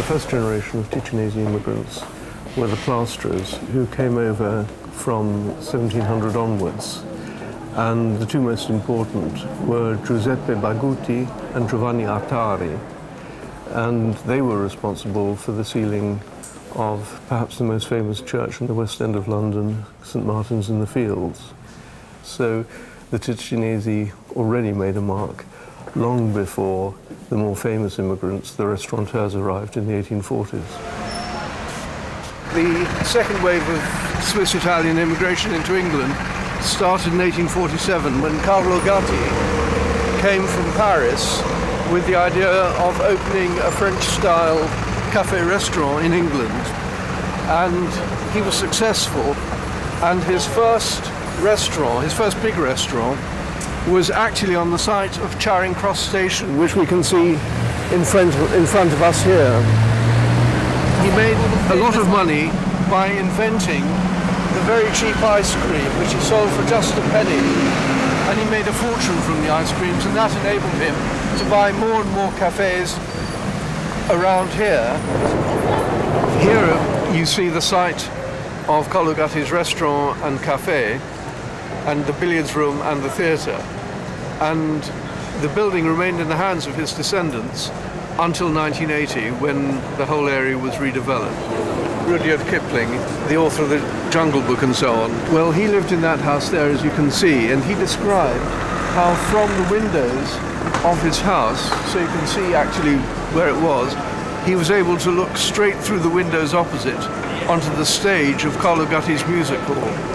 first generation of Ticinese immigrants were the plasterers who came over from 1700 onwards. And the two most important were Giuseppe Bagutti and Giovanni Artari. And they were responsible for the ceiling of perhaps the most famous church in the West End of London, St. Martin's in the Fields. So the Ticinesi already made a mark long before the more famous immigrants, the restaurateurs, arrived in the 1840s. The second wave of Swiss-Italian immigration into England started in 1847 when Carlo Gatti came from Paris with the idea of opening a French-style cafe-restaurant in England. And he was successful, and his first restaurant, his first big restaurant, was actually on the site of Charing Cross Station, which we can see in front of us here. He made a lot of money by inventing the very cheap ice cream, which he sold for just a penny. And he made a fortune from the ice creams, and that enabled him to buy more and more cafes around here. Here you see the site of Carlo Gatti's restaurant and cafe, and the billiards room and the theatre. And the building remained in the hands of his descendants until 1980, when the whole area was redeveloped. Rudyard Kipling, the author of the Jungle Book and so on, well, he lived in that house there, as you can see, and he described how from the windows of his house, so you can see actually where it was, he was able to look straight through the windows opposite onto the stage of Carlo Gatti's music hall.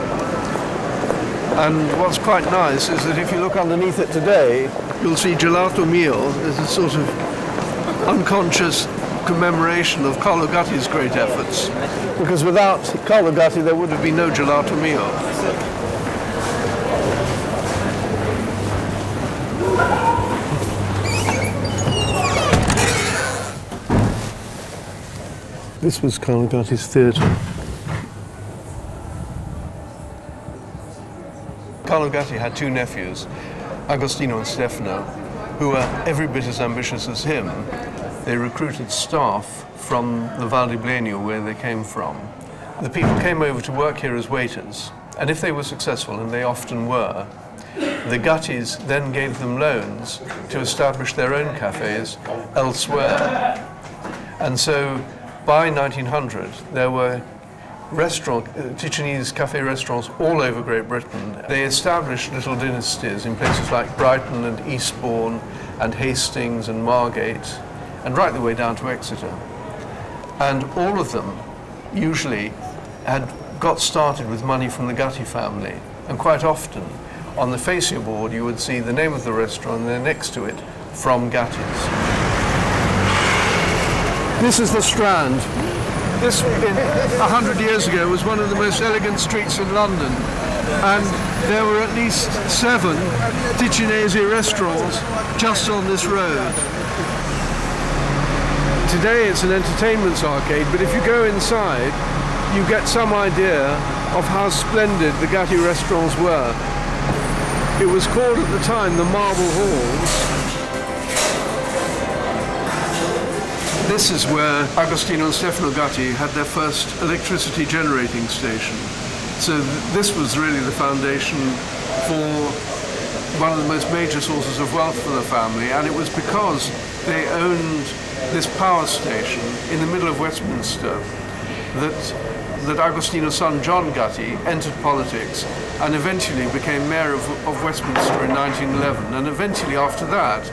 And what's quite nice is that if you look underneath it today, you'll see Gelato Mio as a sort of unconscious commemoration of Carlo Gatti's great efforts. Because without Carlo Gatti, there would have been no Gelato Mio. This was Carlo Gatti's theatre. Carlo Gatti had two nephews, Augosto and Stephanie, who were every bit as ambitious as him. They recruited staff from the Val di Blenio, where they came from. The people came over to work here as waiters, and if they were successful, and they often were, the Gattis then gave them loans to establish their own cafes elsewhere. And so by 1900, there were Ticinese cafe restaurants all over Great Britain. They established little dynasties in places like Brighton and Eastbourne and Hastings and Margate, and right the way down to Exeter. And all of them usually had got started with money from the Gatti family, and quite often on the fascia board you would see the name of the restaurant and then next to it, from Gatti's. This is the Strand. This, 100 years ago, was one of the most elegant streets in London, and there were at least 7 Ticinese restaurants just on this road. Today it's an entertainment arcade, but if you go inside, you get some idea of how splendid the Gatti restaurants were. It was called at the time the Marble Halls. This is where Augosto and Stephanie Gatti had their first electricity generating station. So this was really the foundation for one of the most major sources of wealth for the family, and it was because they owned this power station in the middle of Westminster that Agostino's son John Gatti entered politics and eventually became mayor of Westminster in 1911, and eventually after that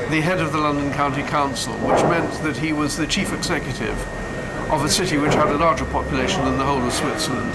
the head of the London County Council, which meant that he was the chief executive of a city which had a larger population than the whole of Switzerland.